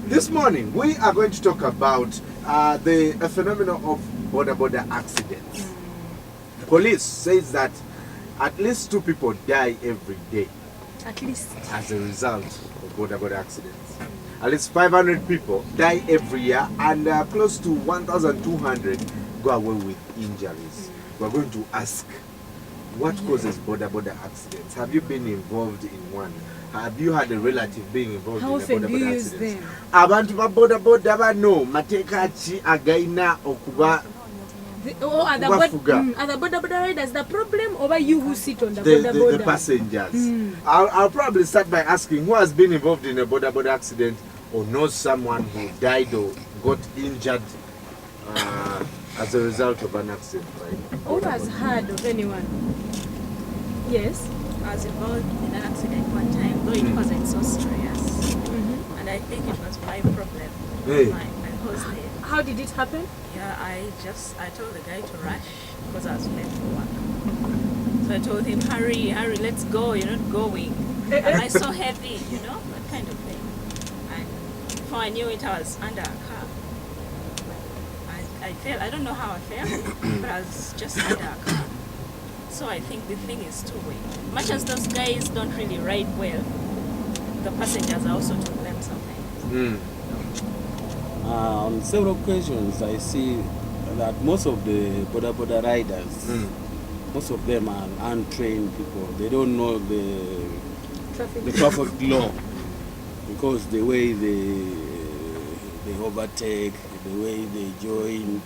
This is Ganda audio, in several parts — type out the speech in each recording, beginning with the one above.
This morning, we are going to talk about the phenomenon of Boda accidents. Police says that at least 2 people die every day. At least. As a result of Boda accidents. At least 500 people die every year, and close to 1,200 go away with injuries. We're going to ask, what causes Boda accidents? Have you been involved in one? Have you had a relative being involved in a Boda accident? Abantu ba Boda bano mateka chi againa okuba. Other Boda riders, the problem over you who sit on the Boda. The passengers. I'll probably start by asking who has been involved in a Boda accident or knows someone who died or got injured as a result of an accident. Right? Who has heard of anyone? Yes. I was involved in an accident one time, though it wasn't so serious. And I think it was my problem. Hey. My hostess. How did it happen? Yeah, I told the guy to rush because I was late for work. So I told him, hurry, let's go, you're not going. Am I so heavy, that kind of thing. And before I knew it, I was under a car. I fell, I don't know how I fell, but I was just under a car. So I think the thing is two-way. Much as those guys don't really ride well, the passengers are also to blame sometimes. On several occasions, I see that most of the Boda riders, most of them are untrained people. They don't know the traffic law, because the way they overtake, the way they join,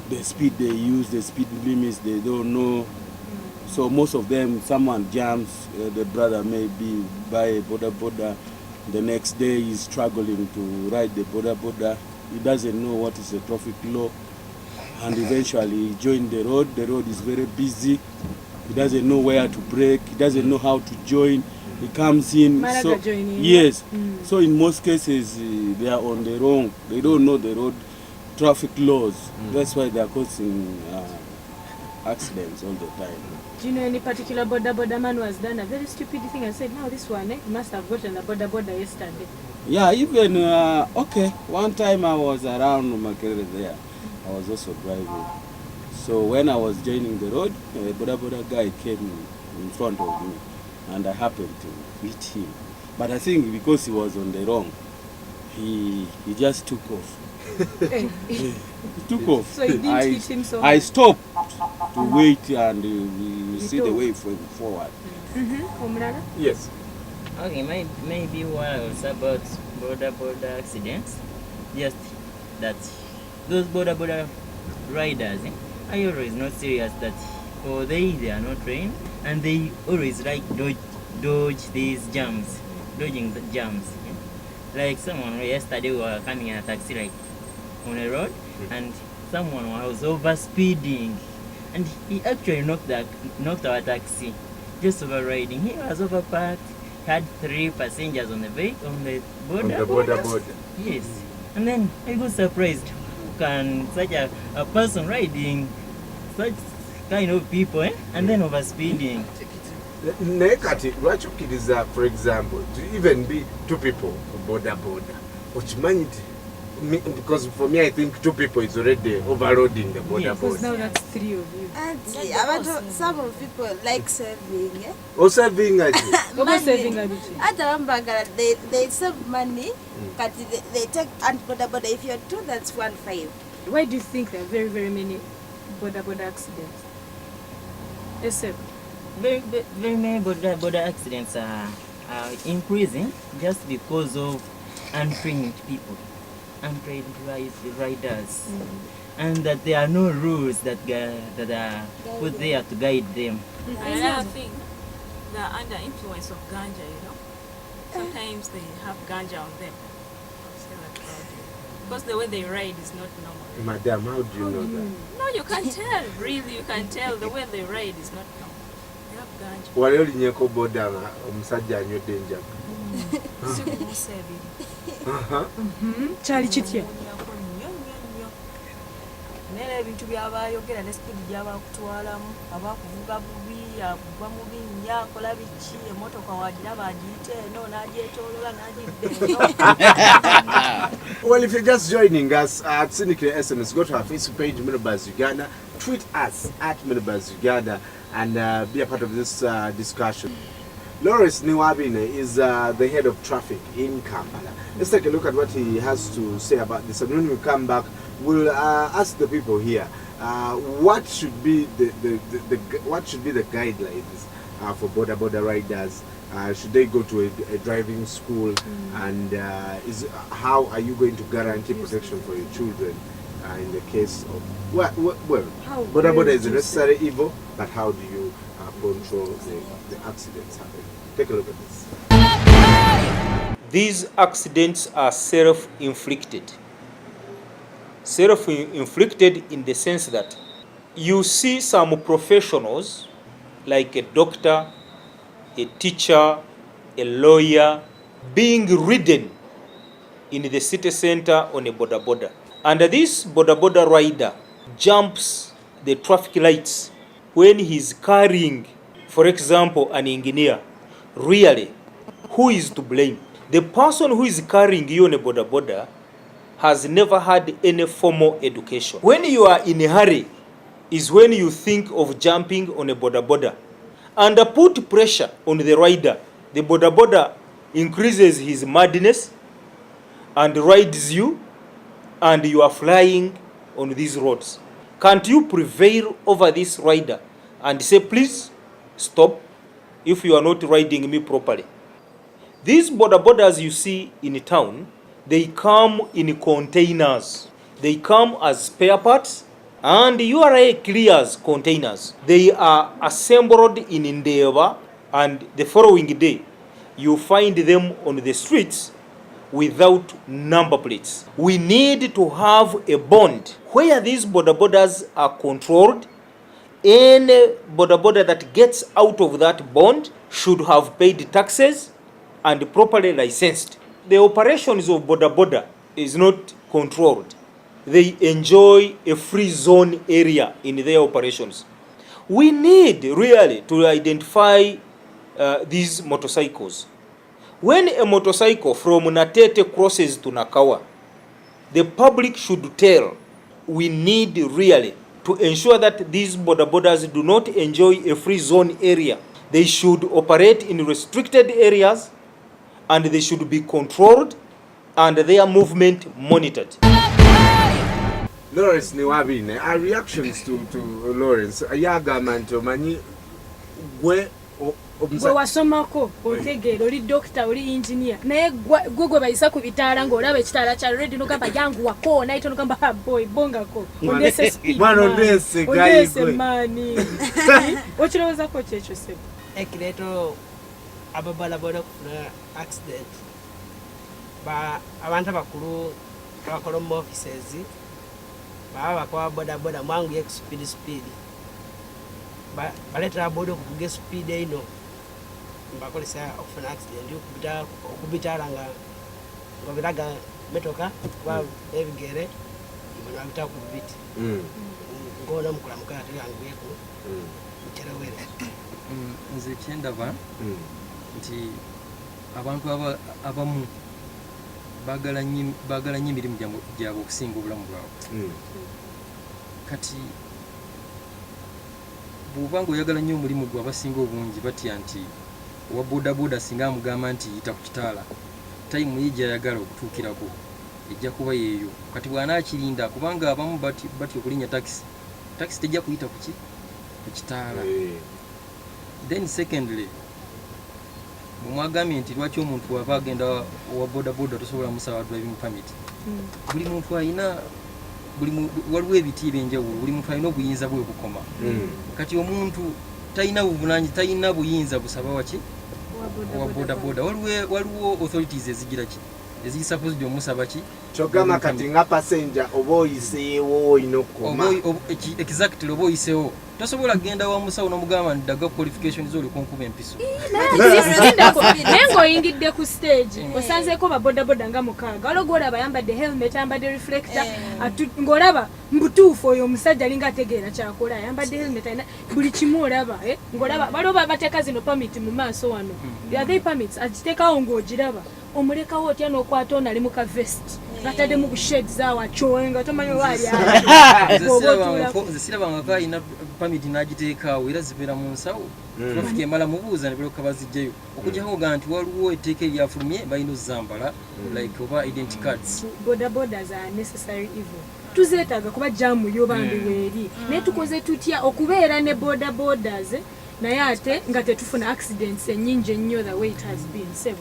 the speed they use, the speed limits they don't know. So most of them, someone jumps, the brother may be by a Boda. The next day he's struggling to ride the Boda. He doesn't know what is the traffic law. And eventually he joined the road. The road is very busy. He doesn't know where to brake. He doesn't know how to join. He comes in. So, yes. So in most cases, they are on the wrong. They don't know the road traffic laws. That's why they are causing accidents all the time. Do you know any particular Boda man who has done a very stupid thing and said, now this one, must have gotten a Boda yesterday? Yeah, even, okay, one time I was around Makere there. I was also driving. So when I was joining the road, a Boda guy came in front of me, and I happened to hit him. But I think because he was on the wrong, he just took off. He took off. So you didn't hit him so I stopped to wait and see the way forward. Yes. Okay, maybe what was about Boda accidents, just that those Boda riders are always not serious, that they are not trained, and they always like dodge these jams, dodging the jams. Like someone yesterday we were coming in a taxi like on a road, and someone was over speeding, and he actually knocked our taxi, just overriding. He was overpacked, had 3 passengers on the Boda. Yes, and then I was surprised. Can such a person riding such kind of people, and then over speeding? Nekati, Rachukid for example, to even be 2 people Boda, which mind, because for me I think 2 people is already overloading the Boda. Because now that's 3 of you. And some of people like saving. Oh, saving they save money, but they take and Boda. If you're 2, that's 1.5. Why do you think there are very, very many Boda accidents? Except Very many Boda accidents are increasing just because of untrained people, untrained riders, and that there are no rules that are put there to guide them. Another thing, they're under influence of ganja, Sometimes they have ganja on them. Because the way they ride is not normal. Madam, how do you know that? No, you can tell, really, you can tell the way they ride is not normal. They have ganja. Wale nyeko Boda omusajja anyo danger. Charlie Chitia. nera ebintu byabayogera ne speed gyabakutwalamu abakuvuga bubi agwa mu binnya akola biki emotoka wagiraba agiyita eno n'agyetoolola n'agidda eno. Well, if you're just joining us at Cynical SMS, go to our Facebook page, Minibus Uganda, tweet us at Minibus Uganda, and be a part of this discussion. Lawrence Niwabine is the head of traffic in Kampala. Let's take a look at what he has to say about this. And when we come back, we'll ask the people here what should be the guidelines for border riders. Should they go to a driving school, and how are you going to guarantee protection for your children in the case of border is a necessary evil, but how do you control the accidents happening? Take a look at this. These accidents are self-inflicted. Self-inflicted in the sense that you see some professionals like a doctor, a teacher, a lawyer being ridden in the city center on a boda. And this boda rider jumps the traffic lights when he's carrying, for example, an engineer. Really, who is to blame? The person who is carrying you on a boda has never had any formal education. When you are in a hurry is when you think of jumping on a boda. And put pressure on the rider. The boda increases his madness and rides you, and you are flying on these roads. Can't you prevail over this rider and say, please stop if you are not riding me properly? These bodas you see in town, they come in containers. They come as spare parts, and URA clears containers. They are assembled in Endeavour, and the following day you find them on the streets without number plates. We need to have a bond where these bodas are controlled. Any boda that gets out of that bond should have paid taxes and properly licensed. The operations of boda is not controlled. They enjoy a free zone area in their operations. We need really to identify these motorcycles. When a motorcycle from Natete crosses to Nakawa, the public should tell. We need really to ensure that these bodas do not enjoy a free zone area. They should operate in restricted areas, and they should be controlled and their movement monitored. Lawrence Niwabine, our reactions to Lawrence, Ayagamanto Mani, where gwe wasomako otegeera oli doctor oli engineer naye gwe bayisa ku bitaala ng'olaba ekitaala kya red nogamba jangu wako naye tonogamba boy bongako ondese speed ondese mani okirowoozako kyekyo sebo ekireeto ababalabola okufuna accident abantu abakulu abakola mu offices baba bakola bodaboda mwangu ye speed baleetera boda okuvuga speed eno bakolesa okufuna accident okubitaala nga biraga metoka kuba ebigere babita ku biti ngona mukula mukala teyanguyeku nkyerewere nze kyendaba nti abantu abamu bagala nnyo emirimu gyabwe okusinga obulamu bwabwe kati bw'oba ng'oyagala nnyo omulimu gwe abasinga obungi batya nti owa bodaboda singa amugamba nti yita ku kitaala tayimu ye gy'ayagala okutuukirako ejja kuba yeeyo kati bw'anaakirinda kubanga abamu batya okulinnya takisi tejja kuyita ku kitaala. Then secondly mwagambye nti lwaki omuntu waba agenda owa bodaboda tosobola musaba driving permit. Buli muntu alina waliwo ebiti ebyenjawulo buli muntu alina obuyinza bwe bukoma. Kati omuntu talina buyinza busaba waki owa bodaboda waliwo authorities ezigisupposed omusaba ki kyogamba kati nga passenger oba oyiseewo olina okukoma exactly oba oyiseewo tosobola kugenda wa musawo n'omugamba nti ddaga qualification z'oli kunkuba empiso naye ng'oyingidde ku stage osanzeeko babodaboda nga mukaaga waliwo gwolaba ayambadde helmet ayambadde reflector ng'olaba mbutuufu oyo omusajja alinga ategeera kyakola ayambadde helmet alina buli kimu olaba ng'olaba waliwo bateeka zino pamiti mu maaso wano other permits agiteekawo ng'ogiraba omulekawo otya n'okwata ono ali mu ka vest ngataddemu ku shades awo acyowe nga tomanyi waali zesirabangako alina pamiti n'agiteekaawo era zibeera mu nsawo traffic emala mubuuza ne balyoka bazijjayo okujjako ogaa nti waliwo etteeka eryafulumye balina ozzambala like oba identity cards. Bodabodas are necessary evil. Tuzeetaaga kuba jaamu yo bambi weeri naye tukoze tutya okubeera ne bodabodas naye ate nga tetufuna accidents ennyingi ennyo the way it has been sebo.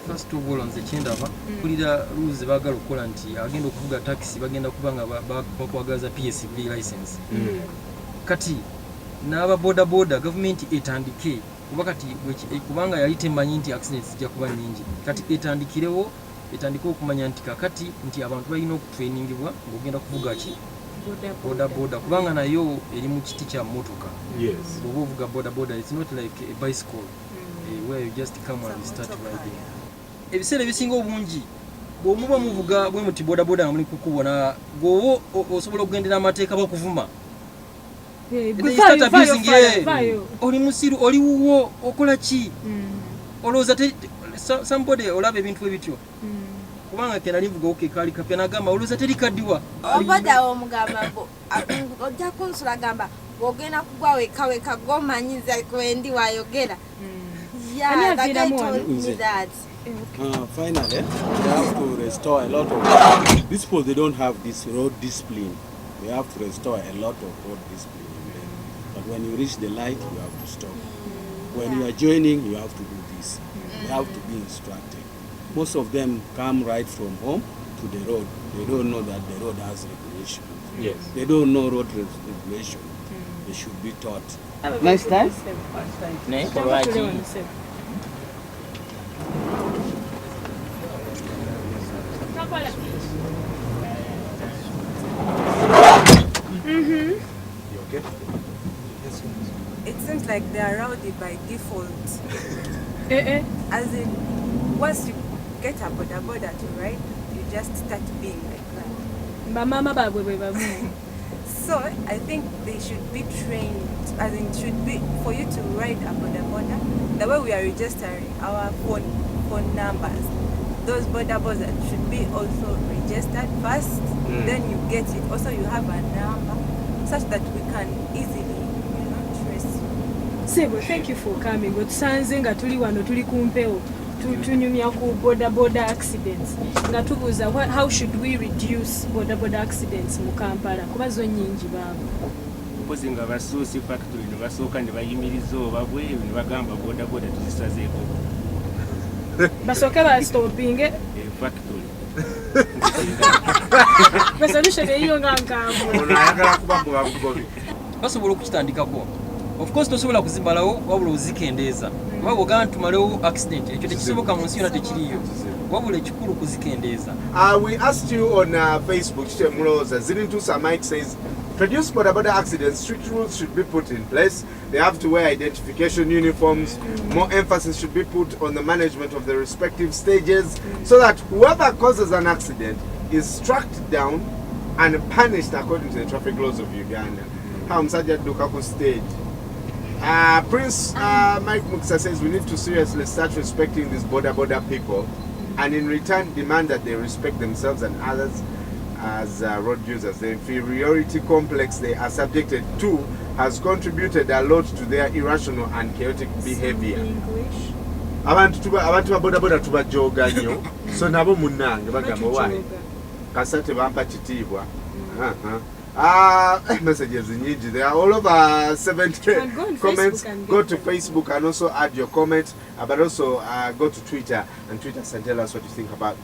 First of all nze kyendaba kulira rules baagala okukola nti agenda okuvuga taxi bagenda kuba nga bakwagaza PSV license kati n'aba bodaboda gavumenti etandike kuba kati kubanga yali temanyi nti accidents zijja kuba nnyingi kati etandikirewo etandika okumanya nti kakati nti abantu balina okutrainingibwa ng'ogenda kuvuga ki bodaboda kubanga nayo eri mu kiti kya motoka bw'oba ovuga bodaboda it's not like a bicycle where you just come and start riding. Ebiseera ebisinga obungi bw'omuba muvuga bwe muti bodaboda nga muli kukubona gwowo osobola okugendera amateeka bakuvuma oli musiru oli wuwo okola ki olowooza somebody olaba ebintu ebityo kubanga kenali nvuga okekaali kapya nagamba olowooza teri kaddiwa oboda omugamba ojja kunsula gamba bw'ogenda kugwa wekaweka gomanyiza kwendi wayogera. Yeah, that guy told me that. Finally, we have to restore a lot of these people. They don't have this road discipline. We have to restore a lot of road discipline in them. But when you reach the light, you have to stop. When you are joining, you have to do this. You have to be instructed. Most of them come right from home to the road. They don't know that the road has regulations. Yes. They don't know road regulation. They should be taught. Nice time. Okay. It seems like they are rowdy by default. As in, once you get a boda to ride, you just start being like that. So I think they should be trained, as in should be for you to ride a boda. The way we are registering our phone numbers, those boda should be also registered first. Then you get it. Also, you have a number such that we can easily, trace you. Sebo, thank you for coming. Otusanze nga tuli wano tuli kumpewo. Tunyumya ku boda accidents. Nga tubuuza how should we reduce boda accidents mu Kampala? Kuba zo nnyingi baabo. Mpozi nga basuusi factory ne basooka ne bayimiriza obabwe ne bagamba boda tuzisazeeko. Basooke ba stopping factory. Resolution eyo nga nkambo. Ono ayagala kuba mubagobi. Basobola okukitandikako. Of course tosobola kuzimbalawo wabula ozikendeeza. Kuba bw'ogamba tumalewo accident ekyo tekisoboka mu nsi yonna tekiriyo. Wabula ekikulu kuzikendeeza. We asked you on Facebook, Muloza, Zirintusa Mike says, produce boda accidents, strict rules should be put in place. They have to wear identification uniforms. More emphasis should be put on the management of the respective stages so that whoever causes an accident is tracked down and punished according to the traffic laws of Uganda. Hamsaja Dukaku stage. Prince Mike Muksa says we need to seriously start respecting these boda people and in return demand that they respect themselves and others as road users. The inferiority complex they are subjected to has contributed a lot to their irrational and chaotic behavior. Abantu ba boda tubajoga nnyo so nabo munnange bagamba wayi kasate bampa kitiibwa. Messages nyingi. They are all over 70 comments. Go to Facebook and also add your comment, but also go to Twitter and tweet us and tell us what you think about